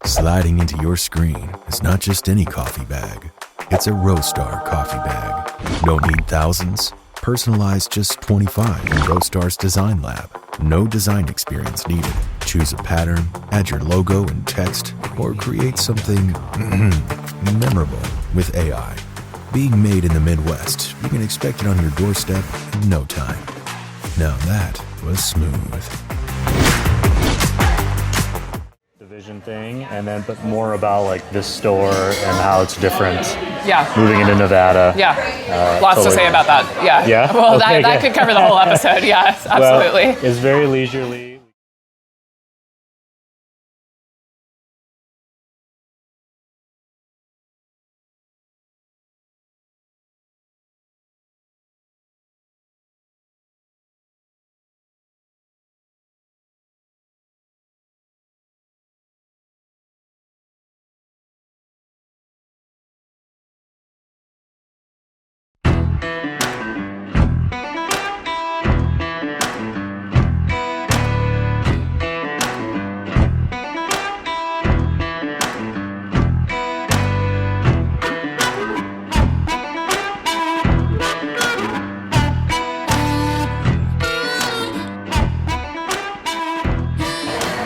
Sliding into your screen is not just any coffee bag. It's a Roastar coffee bag. Don't need thousands. Personalized just 25 in Roastar's Design Lab. No design experience needed. Choose a pattern, add your logo and text, or create something memorable with AI. Being made in the Midwest, you can expect it on your doorstep in no time. Now that was smooth. Division thing, and then but more about like this store and how it's different. Yeah. Moving into Nevada. Yeah. Lots to say about that. Yeah. Yeah. Well, Okay, that could cover the whole episode. Yeah, absolutely. Well, it's very leisurely.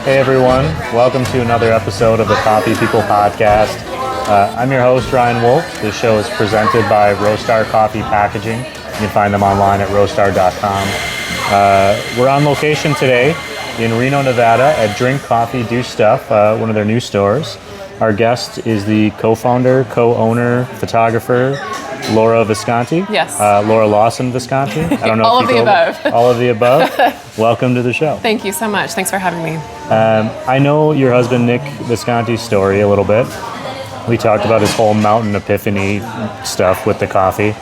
Hey everyone, welcome to another episode of the Coffee People Podcast. I'm your host, Ryan Wolf. This show is presented by Roastar Coffee Packaging. You can find them online at roastar.com. We're on location today in Reno, Nevada at Drink Coffee, Do Stuff, one of their new stores. Our guest is the co-founder, co-owner, photographer, Laura Visconti. Yes. Laura Lawson Visconti. I don't know All if of you the above. All of the above. Welcome to the show. Thank you so much. Thanks for having me. I know your husband Nick Visconti's story a little bit. We talked about his whole mountain epiphany stuff with the coffee.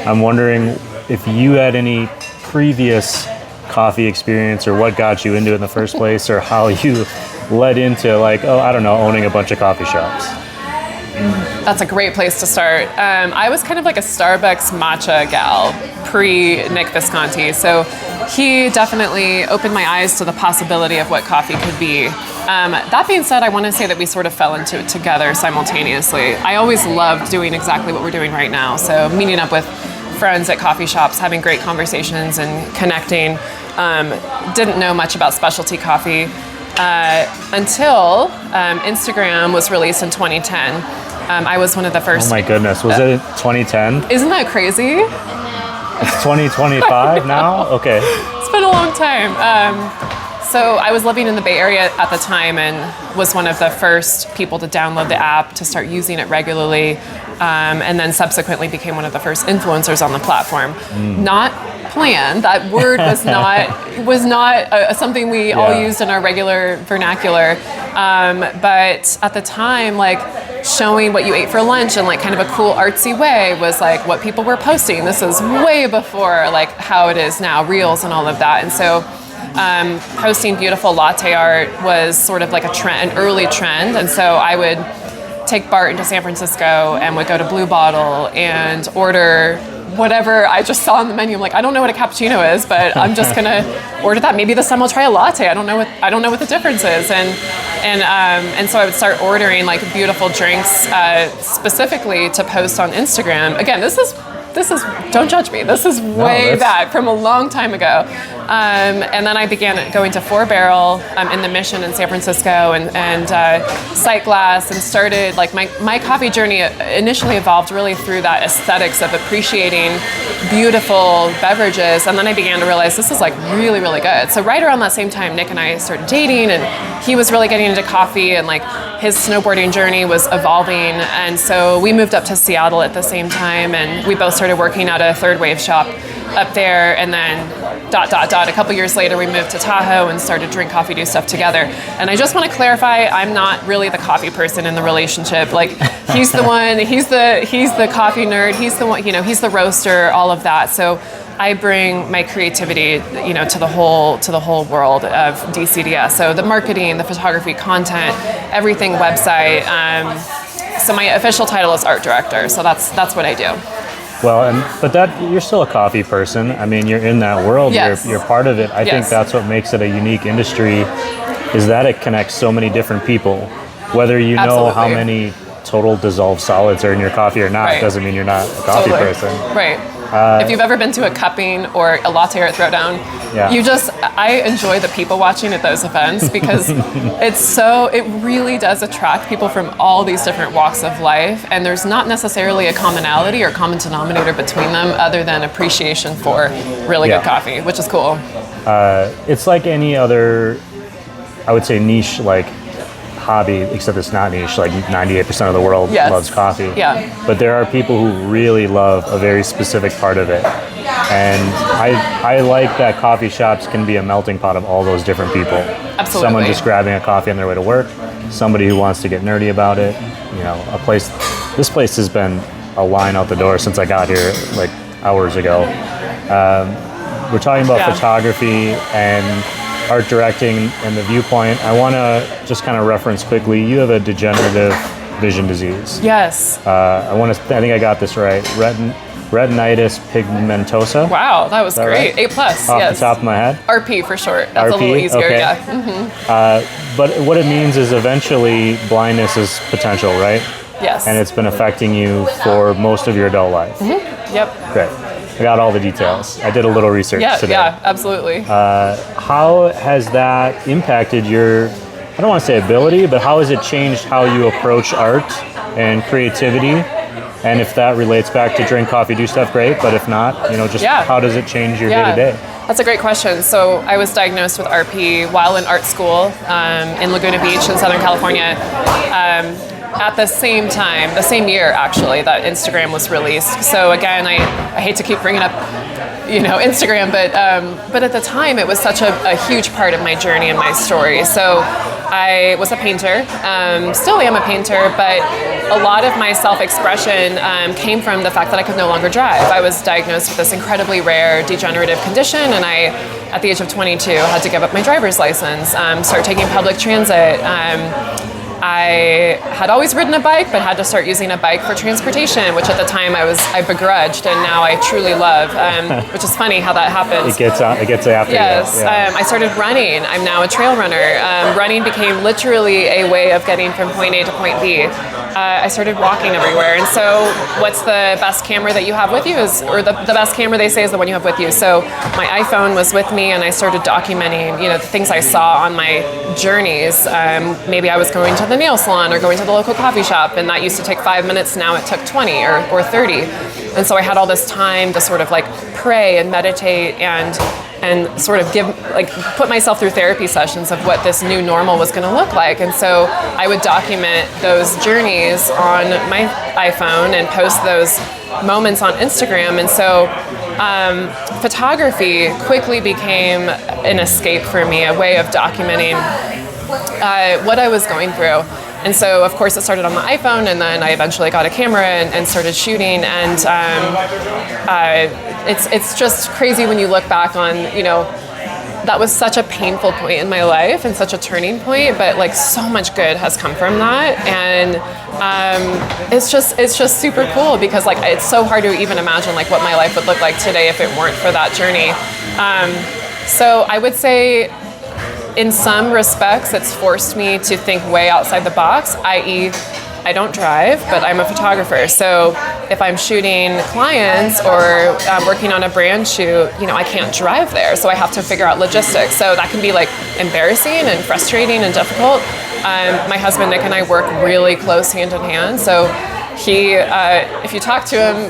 I'm wondering if you had any previous coffee experience or what got you into it in the first place, or how you led into owning a bunch of coffee shops. That's a great place to start. I was kind of like a Starbucks matcha gal pre-Nick Visconti, so he definitely opened my eyes to the possibility of what coffee could be. That being said, I want to say that we sort of fell into it together simultaneously. I always loved doing exactly what we're doing right now, so meeting up with friends at coffee shops, having great conversations and connecting. Didn't know much about specialty coffee until Instagram was released in 2010. I was one of the first. Oh my goodness, was it 2010? Isn't that crazy? It's 2025 now? Okay. It's been a long time. So I was living in the Bay Area at the time and was one of the first people to download the app, to start using it regularly, and then subsequently became one of the first influencers on the platform. Not planned. That word was not something we all used in our regular vernacular. But at the time, showing what you ate for lunch in kind of a cool artsy way was what people were posting. This is way before how it is now, Reels and all of that. And so posting beautiful latte art was sort of like a trend, an early trend. And so I would take Bart into San Francisco and would go to Blue Bottle and order whatever I just saw on the menu. I'm like, I don't know what a cappuccino is, but I'm just gonna order that. Maybe this time I'll try a latte. I don't know what the difference is. And so I would start ordering beautiful drinks specifically to post on Instagram. Again, this is don't judge me. This is way back from a long time ago. And then I began going to Four Barrel in the Mission in San Francisco and Sight Glass, and started my coffee journey initially evolved really through that aesthetics of appreciating beautiful beverages. And then I began to realize this is really, really good. So right around that same time, Nick and I started dating, and he was really getting into coffee, and his snowboarding journey was evolving. And so we moved up to Seattle at the same time, and we both started working at a third wave shop up there, and then ... A couple years later, we moved to Tahoe and started Drink Coffee, Do Stuff together. And I just want to clarify, I'm not really the coffee person in the relationship. He's the one, he's the coffee nerd, he's the one, he's the roaster, all of that. So I bring my creativity, to the whole world of DCDS. So the marketing, the photography, content, everything, website. So my official title is art director. So that's what I do. Well, but you're still a coffee person. I mean, you're in that world. Yes. You're part of it. I think that's what makes it a unique industry, is that it connects so many different people. whether you know how Absolutely. many total dissolved solids are in your coffee or not Right. doesn't mean you're not a coffee Totally. person. Right. If you've ever been to a cupping or a latte or a throwdown, Yeah. I enjoy the people watching at those events because it really does attract people from all these different walks of life, and there's not necessarily a commonality or common denominator between them other than appreciation for really Yeah. good coffee, which is cool. It's like any other, I would say, niche like hobby, except it's not niche. Like 98% of the world Yes. loves coffee. Yeah. But there are people who really love a very specific part of it. And I like that coffee shops can be a melting pot of all those different people. Absolutely. Someone just grabbing a coffee on their way to work, somebody who wants to get nerdy about it, this place has been a line out the door since I got here like hours ago. We're talking about Yeah. photography and art directing and the viewpoint. I want to just kind of reference quickly, you have a degenerative vision disease. Yes. I think I got this right. Retinitis pigmentosa. Wow, that was that great. right? A+, Off yes. the top of my head. RP for short. That's a RP? little easier, Okay. yeah. But what it means is eventually blindness is potential, right? Yes. And it's been affecting you for most of your adult life. Yep. Great. I got all the details. I did a little research Yeah, today. yeah, absolutely. How has that impacted your, I don't want to say ability, but how has it changed how you approach art and creativity? And if that relates back to drink coffee, do stuff, great. But if not, Yeah. how does it change your Yeah. day-to-day? That's a great question. So I was diagnosed with RP while in art school in Laguna Beach in Southern California. At the same time, the same year actually, that Instagram was released. So again, I hate to keep bringing up, Instagram, but at the time it was such a huge part of my journey and my story. So I was a painter, still am a painter, but a lot of my self-expression came from the fact that I could no longer drive. I was diagnosed with this incredibly rare degenerative condition, and I, at the age of 22, had to give up my driver's license, start taking public transit. I had always ridden a bike, but had to start using a bike for transportation, which at the time I begrudged, and now I truly love, which is funny how that happens. It gets after Yes, you. Yeah. I started running. I'm now a trail runner. Running became literally a way of getting from point A to point B. I started walking everywhere. And so what's the best camera that you have with you the best camera they say is the one you have with you. So my iPhone was with me, and I started documenting, the things I saw on my journeys. Maybe I was going to the nail salon or going to the local coffee shop, and that used to take 5 minutes. Now it took 20 or 30. And so I had all this time to sort of like pray and meditate and sort of put myself through therapy sessions of what this new normal was going to look like. And so I would document those journeys on my iPhone and post those moments on Instagram. And so photography quickly became an escape for me, a way of documenting what I was going through. And so, of course, it started on the iPhone, and then I eventually got a camera and started shooting. And it's just crazy when you look back on, that was such a painful point in my life and such a turning point, but like so much good has come from that. And it's just super cool because like it's so hard to even imagine like what my life would look like today if it weren't for that journey. So I would say, in some respects, it's forced me to think way outside the box, i.e., I don't drive, but I'm a photographer. So if I'm shooting clients or working on a brand shoot, I can't drive there. So I have to figure out logistics. So that can be like embarrassing and frustrating and difficult. My husband, Nick, and I work really close hand in hand. So he, if you talk to him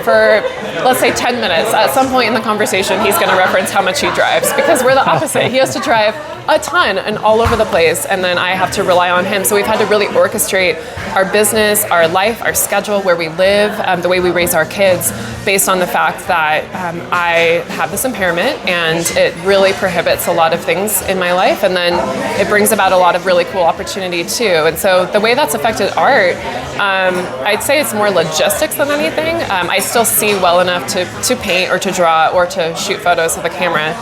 for, let's say 10 minutes, at some point in the conversation, he's going to reference how much he drives because we're the opposite. He has to drive a ton and all over the place, and then I have to rely on him. So we've had to really orchestrate our business, our life, our schedule, where we live, the way we raise our kids, based on the fact that I have this impairment, and it really prohibits a lot of things in my life, and then it brings about a lot of really cool opportunity too. And so the way that's affected art, I'd say it's more logistics than anything. I still see well enough to paint or to draw or to shoot photos with a camera.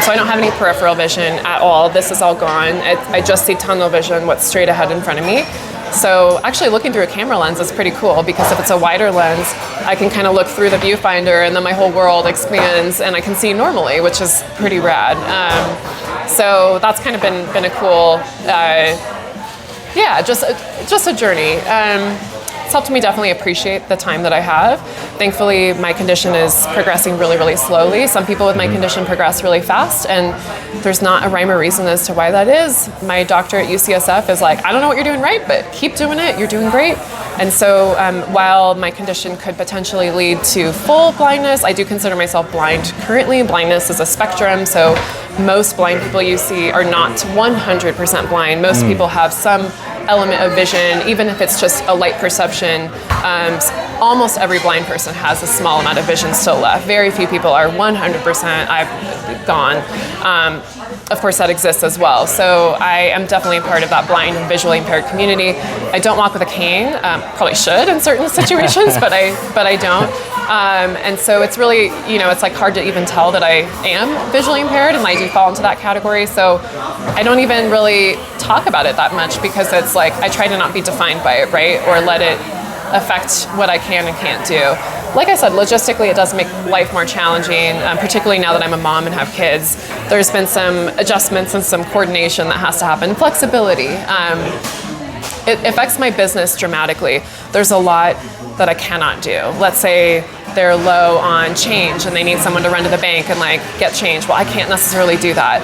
So I don't have any peripheral vision at all. This is all gone. I just see tunnel vision, what's straight ahead in front of me. So actually looking through a camera lens is pretty cool because if it's a wider lens, I can kind of look through the viewfinder and then my whole world expands and I can see normally, which is pretty rad. So that's kind of been a cool Yeah, just a journey. It's helped me definitely appreciate the time that I have. Thankfully, my condition is progressing really, really slowly. Some people with my condition progress really fast, and there's not a rhyme or reason as to why that is. My doctor at UCSF is like, I don't know what you're doing right, but keep doing it. You're doing great. And so while my condition could potentially lead to full blindness, I do consider myself blind currently. Blindness is a spectrum, so most blind people you see are not 100% blind. Most people have some element of vision, even if it's just a light perception. Almost every blind person has a small amount of vision still left. Very few people are 100% I've gone. Of course, that exists as well. So I am definitely a part of that blind and visually impaired community. I don't walk with a cane. Probably should in certain situations, but I don't. And so it's really, it's like hard to even tell that I am visually impaired, and I do fall into that category. So I don't even really talk about it that much, because it's like I try to not be defined by it, right? Or let it affect what I can and can't do. Like I said, logistically, it does make life more challenging, particularly now that I'm a mom and have kids. There's been some adjustments and some coordination that has to happen. Flexibility. It affects my business dramatically. There's a lot that I cannot do. Let's say they're low on change and they need someone to run to the bank and get change. Well, I can't necessarily do that.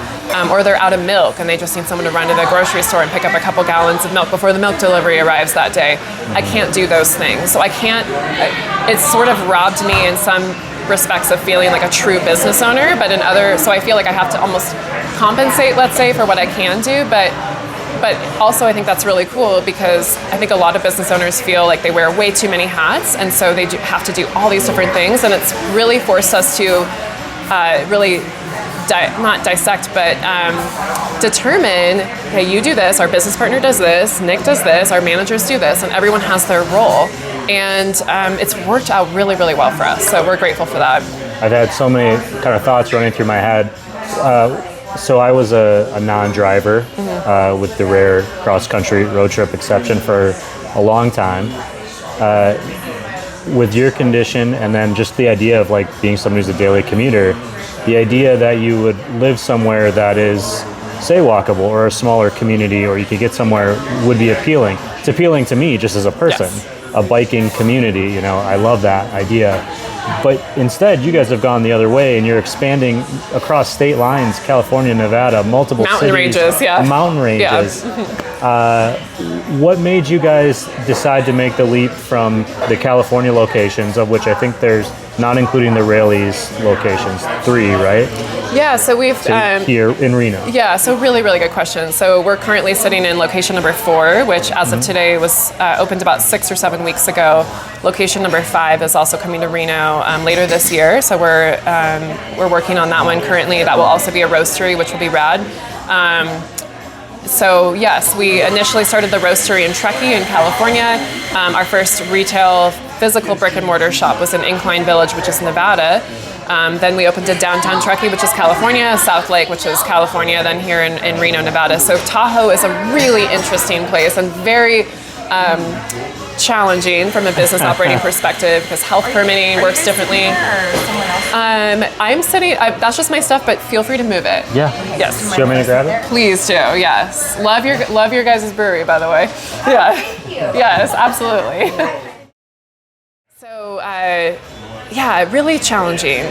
Or they're out of milk and they just need someone to run to the grocery store and pick up a couple gallons of milk before the milk delivery arrives that day. I can't do those things. So I can't, it's sort of robbed me in some respects of feeling like a true business owner, but in other, so I feel like I have to almost compensate, let's say, for what I can do, but also I think that's really cool, because I think a lot of business owners feel like they wear way too many hats, and so they have to do all these different things, and it's really forced us to really not dissect, but determine, okay, you do this, our business partner does this, Nick does this, our managers do this, and everyone has their role. And it's worked out really, really well for us, so we're grateful for that. I've had so many kind of thoughts running through my head. So I was a non-driver with the rare cross-country road trip exception for a long time. With your condition, and then just the idea of being someone who's a daily commuter, the idea that you would live somewhere that is, say, walkable, or a smaller community, or you could get somewhere, would be appealing. It's appealing to me just as a person. Yes. A biking community, I love that idea. But instead, you guys have gone the other way, and you're expanding across state lines, California, Nevada, multiple mountain cities. ranges, yeah. Mountain ranges. Yeah. What made you guys decide to make the leap from the California locations, of which I think there's, not including the Raley's locations, 3, right? Yeah, so we've... here in Reno. Yeah, so really, really good question. So we're currently sitting in location number 4, which as of today was opened about 6 or 7 weeks ago. Location number 5 is also coming to Reno later this year. So we're working on that one currently. That will also be a roastery, which will be rad. So yes, we initially started the roastery in Truckee in California. Our first retail physical brick and mortar shop was in Incline Village, which is Nevada. Then we opened a downtown Truckee, which is California, South Lake, which is California, then here in Reno, Nevada. So Tahoe is a really interesting place and very challenging from a business operating perspective, because health permitting works differently. I'm sitting, that's just my stuff, but feel free to move it. Yeah. Yes. Do you want me to grab it? Please do, yes. Love your guys' brewery, by the way. Yeah. Yes, absolutely. So, yeah, really challenging.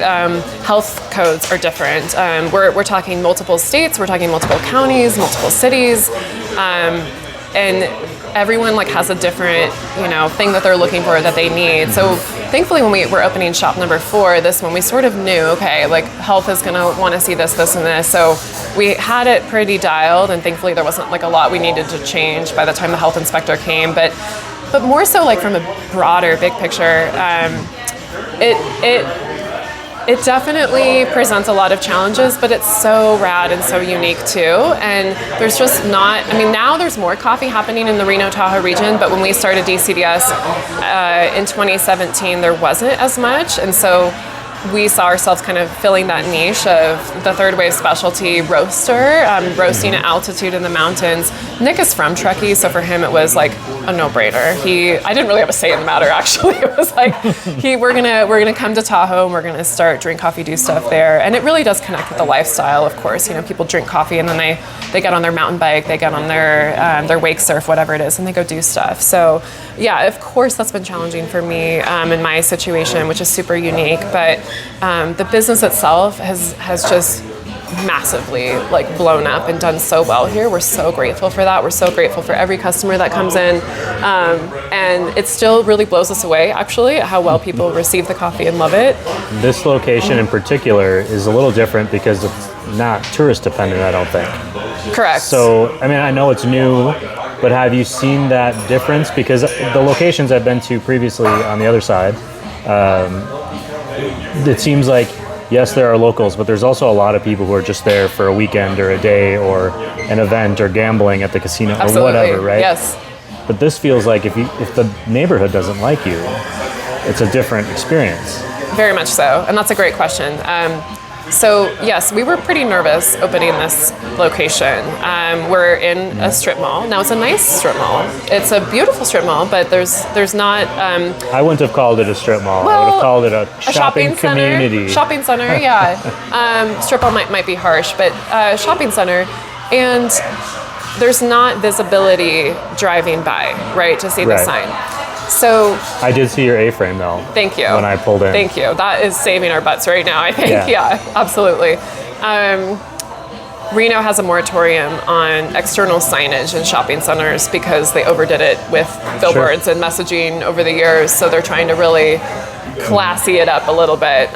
Health codes are different. We're talking multiple states, we're talking multiple counties, multiple cities, and everyone has a different, thing that they're looking for that they need. So thankfully, when we were opening shop number 4, this one, we sort of knew, okay, health is gonna want to see this, this, and this. So we had it pretty dialed, and thankfully there wasn't a lot we needed to change by the time the health inspector came. But more so from a broader, big picture, it definitely presents a lot of challenges, but it's so rad and so unique too. And there's just not, now there's more coffee happening in the Reno Tahoe region, but when we started DCDS in 2017, there wasn't as much. And so we saw ourselves kind of filling that niche of the third wave specialty roaster, roasting at altitude in the mountains. Nick is from Truckee, so for him it was like a no-brainer. I didn't really have a say in the matter, actually. It was like, we're gonna come to Tahoe and we're gonna start drink coffee, do stuff there. And it really does connect with the lifestyle, of course. You know, people drink coffee and then they get on their mountain bike, they get on their wake surf, whatever it is, and they go do stuff. So yeah, of course that's been challenging for me in my situation, which is super unique. But the business itself has just massively like blown up and done so well here. We're so grateful for that. We're so grateful for every customer that comes in, and it still really blows us away actually how well people receive the coffee and love it. This location in particular is a little different because it's not tourist dependent, I don't think. Correct. So I mean, I know it's new, but have you seen that difference? Because the locations I've been to previously on the other side, it seems like, yes, there are locals, but there's also a lot of people who are just there for a weekend or a day or an event or gambling at the casino. Absolutely. Or whatever, right? Yes. But this feels like if the neighborhood doesn't like you, it's a different experience. Very much so, and that's a great question. So yes, we were pretty nervous opening this location. We're in a strip mall. Now it's a nice strip mall. It's a beautiful strip mall, but there's not. I wouldn't have called it a strip mall. Well, I would have called it a shopping community. Shopping center, yeah. Strip mall might be harsh, but shopping center, and there's not visibility driving by, right, to see the sign. So I did see your A-frame though. Thank you. When I pulled in. Thank you. That is saving our butts right now, I think. Yeah, absolutely. Reno has a moratorium on external signage in shopping centers because they overdid it with billboards and messaging over the years. So they're trying to really classy it up a little bit.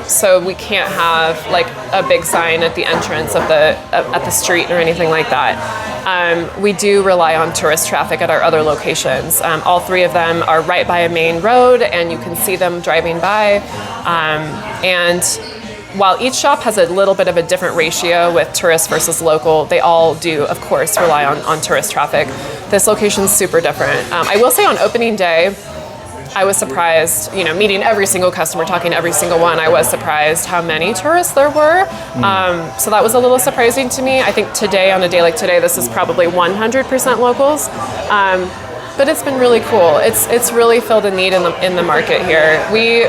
So we can't have like a big sign at the entrance of at the street or anything like that. We do rely on tourist traffic at our other locations. All three of them are right by a main road, and you can see them driving by. And while each shop has a little bit of a different ratio with tourist versus local, they all do, of course, rely on tourist traffic. This location's super different. I will say on opening day, I was surprised, meeting every single customer, talking to every single one, I was surprised how many tourists there were. So that was a little surprising to me. I think today, on a day like today, this is probably 100% locals. But it's been really cool. It's really filled a need in the market here. We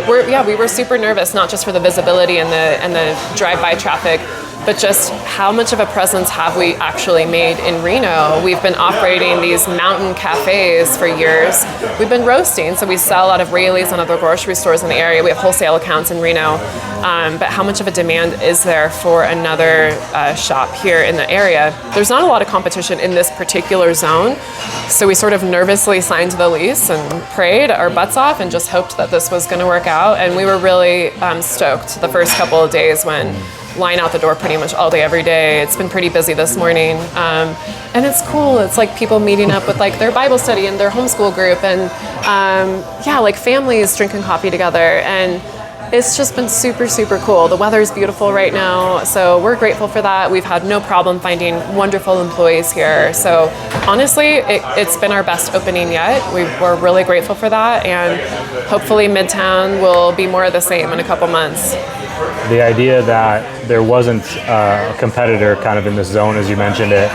were super nervous, not just for the visibility and the drive-by traffic, but just how much of a presence have we actually made in Reno? We've been operating these mountain cafes for years. We've been roasting, so we sell out of Raley's and other grocery stores in the area. We have wholesale accounts in Reno. But how much of a demand is there for another shop here in the area? There's not a lot of competition in this particular zone, so we sort of nervously signed the lease and prayed our butts off and just hoped that this was going to work out. And we were really stoked the first couple of days when line out the door pretty much all day, every day. It's been pretty busy this morning. And it's cool. It's like people meeting up with like their Bible study and their homeschool group and like families drinking coffee together. And it's just been super, super cool. The weather's beautiful right now, so we're grateful for that. We've had no problem finding wonderful employees here. So honestly, it's been our best opening yet. We're really grateful for that, and hopefully Midtown will be more of the same in a couple months. The idea that there wasn't a competitor kind of in this zone, as you mentioned it,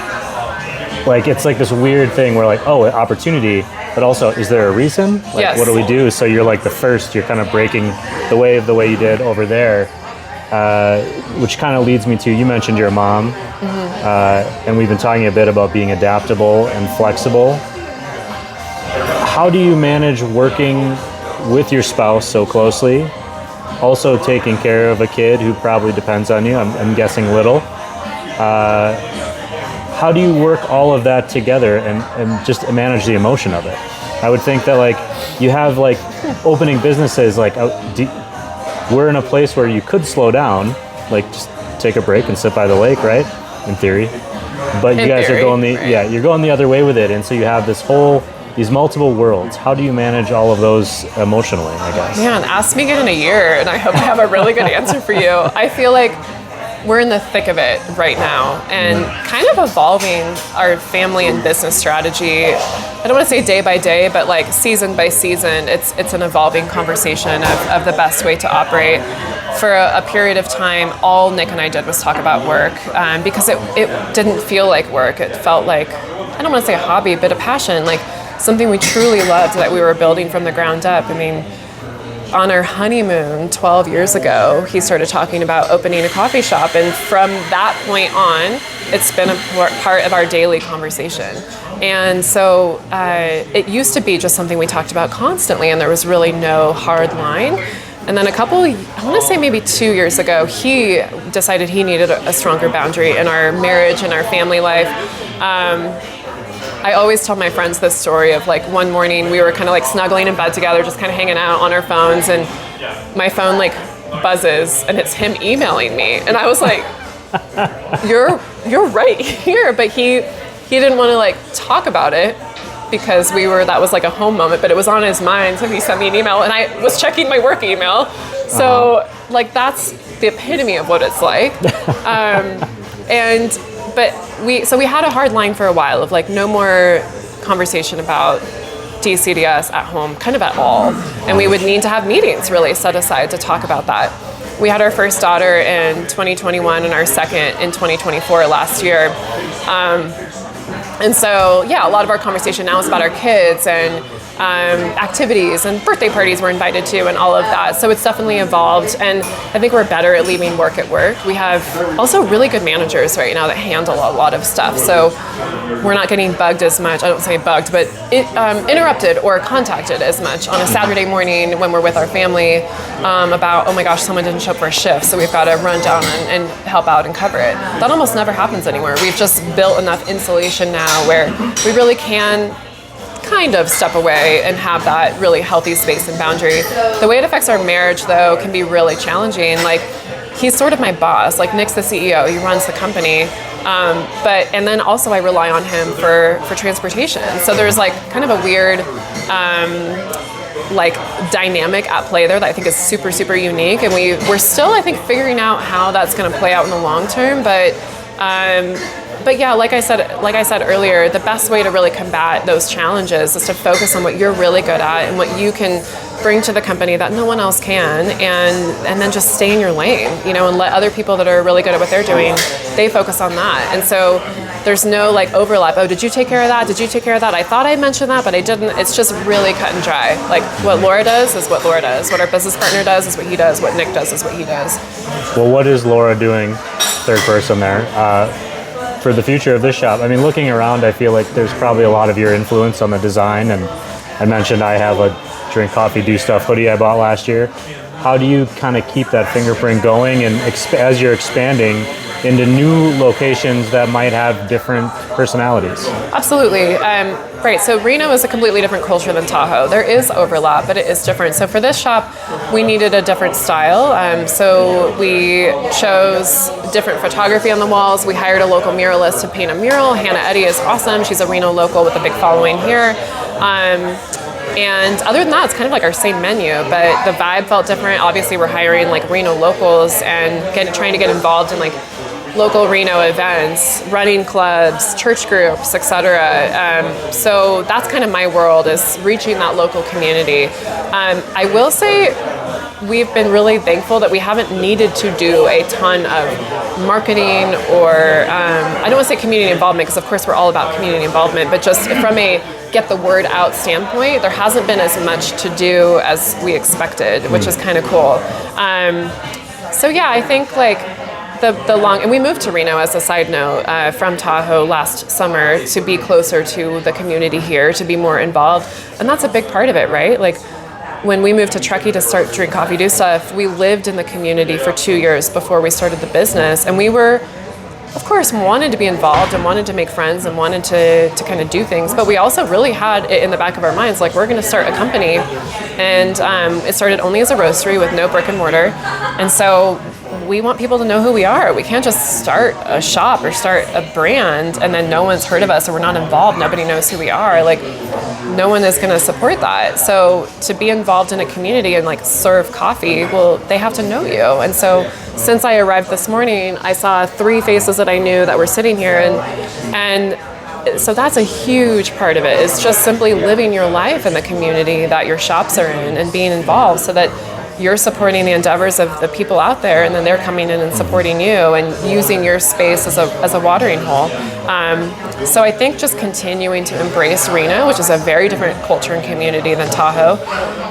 like it's like this weird thing where like, oh, opportunity, but also, is there a reason? Like, yes. What do we do? So you're like the first, you're kind of breaking the wave the way you did over there, which kind of leads me to, you mentioned your mom, and we've been talking a bit about being adaptable and flexible. How do you manage working with your spouse so closely, also taking care of a kid who probably depends on you, I'm guessing little? How do you work all of that together and just manage the emotion of it? I would think that like you have like opening businesses, like we're in a place where you could slow down, like just take a break and sit by the lake, right? In theory. But you guys are going you're going the other way with it. And so you have these multiple worlds. How do you manage all of those emotionally, I guess? Man, ask me again in a year and I hope I have a really good answer for you. I feel like we're in the thick of it right now and kind of evolving our family and business strategy. I don't want to say day by day, but like season by season, it's an evolving conversation of the best way to operate. For a period of time, all Nick and I did was talk about work because it didn't feel like work. It felt like, I don't want to say a hobby, but a passion, like something we truly loved that we were building from the ground up. I mean, on our honeymoon 12 years ago, he started talking about opening a coffee shop. And from that point on, it's been a part of our daily conversation. And so it used to be just something we talked about constantly, and there was really no hard line. And then I want to say maybe 2 years ago, he decided he needed a stronger boundary in our marriage and our family life. I always tell my friends this story of like one morning we were kind of like snuggling in bed together, just kind of hanging out on our phones, and my phone like buzzes and it's him emailing me. And I was like, you're right here. But he didn't want to like talk about it because that was like a home moment, but it was on his mind. So he sent me an email and I was checking my work email. So like that's the epitome of what it's like. But we had a hard line for a while of like no more conversation about DCDS at home, kind of at all. And we would need to have meetings really set aside to talk about that. We had our first daughter in 2021 and our second in 2024 last year. And so, yeah, a lot of our conversation now is about our kids and activities and birthday parties we're invited to and all of that. So it's definitely evolved, and I think we're better at leaving work at work. We have also really good managers right now that handle a lot of stuff. So we're not getting bugged as much. I don't say bugged, but interrupted or contacted as much on a Saturday morning when we're with our family about, oh my gosh, someone didn't show up for a shift, so we've got to run down and help out and cover it. That almost never happens anymore. We've just built enough insulation now where we really can kind of step away and have that really healthy space and boundary. The way it affects our marriage, though, can be really challenging. Like, he's sort of my boss. Like, Nick's the CEO. He runs the company. And then also I rely on him for transportation. So there's like kind of a weird like dynamic at play there that I think is super, super unique. And we're still, I think, figuring out how that's going to play out in the long term. But yeah, like I said earlier, the best way to really combat those challenges is to focus on what you're really good at and what you can bring to the company that no one else can, and then just stay in your lane, and let other people that are really good at what they're doing, they focus on that. And so there's no like overlap. Oh, did you take care of that? Did you take care of that? I thought I mentioned that, but I didn't. It's just really cut and dry. Like, what Laura does is what Laura does. What our business partner does is what he does. What Nick does is what he does. Well, what is Laura doing, third person there, for the future of this shop? I mean, looking around, I feel like there's probably a lot of your influence on the design. And I mentioned I have a Drink Coffee, Do Stuff hoodie I bought last year. How do you kind of keep that fingerprint going and as you're expanding into new locations that might have different personalities? Absolutely. Right, so Reno is a completely different culture than Tahoe. There is overlap, but it is different. So for this shop, we needed a different style. So we chose different photography on the walls. We hired a local muralist to paint a mural. Hannah Eddy is awesome. She's a Reno local with a big following here. And other than that, it's kind of like our same menu, but the vibe felt different. Obviously, we're hiring like Reno locals and trying to get involved in like local Reno events, running clubs, church groups, etc. So that's kind of my world, is reaching that local community. I will say we've been really thankful that we haven't needed to do a ton of marketing or, I don't want to say community involvement, because of course we're all about community involvement, but just from a get the word out standpoint, there hasn't been as much to do as we expected, which is kind of cool. So yeah, I think like and we moved to Reno, as a side note, from Tahoe last summer to be closer to the community here, to be more involved. And that's a big part of it, right? Like, when we moved to Truckee to start Drink Coffee, Do Stuff, we lived in the community for 2 years before we started the business. And we were, of course, wanted to be involved and wanted to make friends and wanted to kind of do things. But we also really had it in the back of our minds, like, we're going to start a company. And it started only as a roastery with no brick and mortar. And so we want people to know who we are. We can't just start a shop or start a brand and then no one's heard of us or we're not involved. Nobody knows who we are. Like, no one is going to support that. So to be involved in a community and like serve coffee, well, they have to know you. And so since I arrived this morning, I saw 3 faces that I knew that were sitting here, and so that's a huge part of it. It's just simply living your life in the community that your shops are in and being involved so that you're supporting the endeavors of the people out there, and then they're coming in and supporting you and using your space as a watering hole. So I think just continuing to embrace Reno, which is a very different culture and community than Tahoe.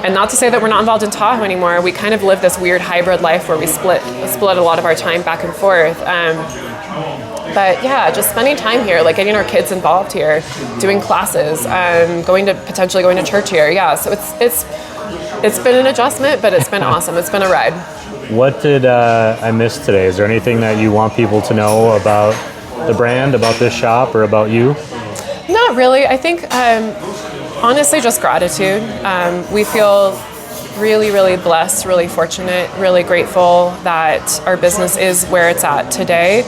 And not to say that we're not involved in Tahoe anymore. We kind of live this weird hybrid life where we split a lot of our time back and forth. But yeah, just spending time here, like getting our kids involved here, doing classes, potentially going to church here. Yeah, so it's been an adjustment, but it's been awesome. It's been a ride. What did I miss today? Is there anything that you want people to know about the brand, about this shop, or about you? Not really. I think honestly, just gratitude. We feel really, really blessed, really fortunate, really grateful that our business is where it's at today.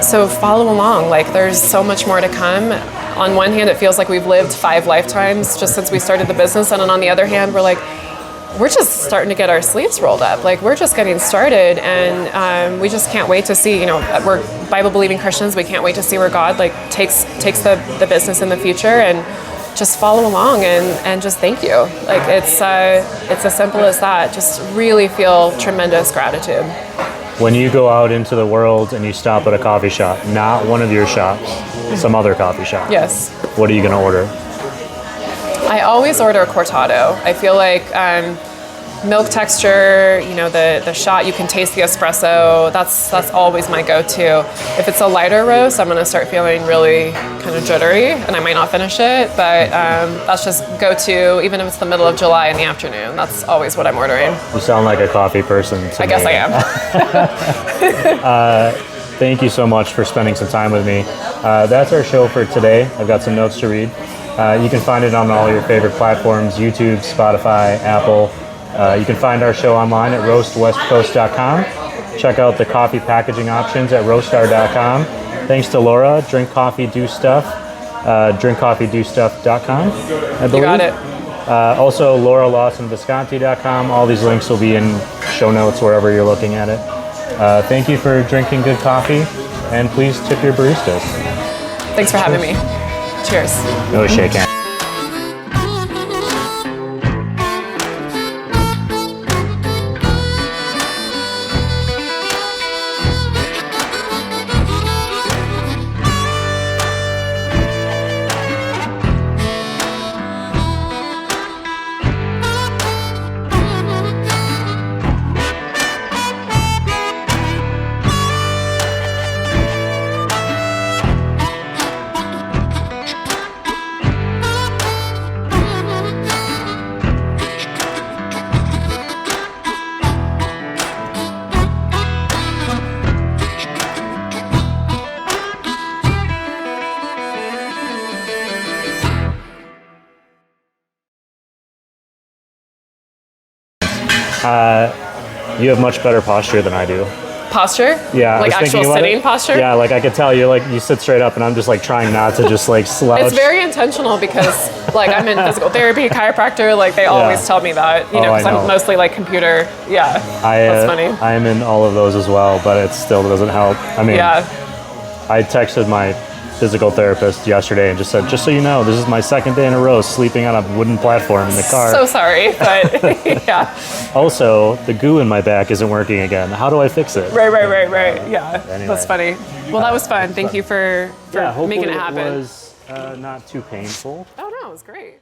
So follow along. Like, there's so much more to come. On one hand, it feels like we've lived 5 lifetimes just since we started the business, and on the other hand, we're just starting to get our sleeves rolled up. Like, we're just getting started, and we just can't wait to see. We're Bible-believing Christians. We can't wait to see where God takes the business in the future, and just follow along and just thank you. Like, it's as simple as that. Just really feel tremendous gratitude. When you go out into the world and you stop at a coffee shop, not one of your shops, some other coffee shop. Yes. What are you going to order? I always order a cortado. I feel like milk texture, the shot, you can taste the espresso. That's always my go-to. If it's a lighter roast, I'm going to start feeling really kind of jittery, and I might not finish it, but that's just go-to, even if it's the middle of July in the afternoon. That's always what I'm ordering. You sound like a coffee person to me. I guess I am. Thank you so much for spending some time with me. That's our show for today. I've got some notes to read. You can find it on all your favorite platforms, YouTube, Spotify, Apple. You can find our show online at roastwestcoast.com. Check out the coffee packaging options at roastar.com. Thanks to Laura, Drink Coffee Do Stuff, drinkcoffeedostuff.com, I believe. You got it. Also, LauraLawsonVisconti.com. All these links will be in show notes wherever you're looking at it. Thank you for drinking good coffee, and please tip your baristas. Thanks for having me. Cheers. No shake hands. You have much better posture than I do. Posture? Yeah. Like actual sitting posture? Yeah, like I could tell you sit straight up, and I'm just trying not to just slouch. It's very intentional because I'm in physical therapy, chiropractor, they always tell me that, because I'm mostly computer. Yeah. That's funny. I am in all of those as well, but it still doesn't help. I mean, yeah. I texted my physical therapist yesterday and just said, just so you know, this is my 2nd day in a row sleeping on a wooden platform in the car. So sorry, but yeah. Also, the goo in my back isn't working again. How do I fix it? Right. Yeah, anyway. That's funny. Well, that was fun. Thank you for making it happen. It was not too painful. Oh no, it was great.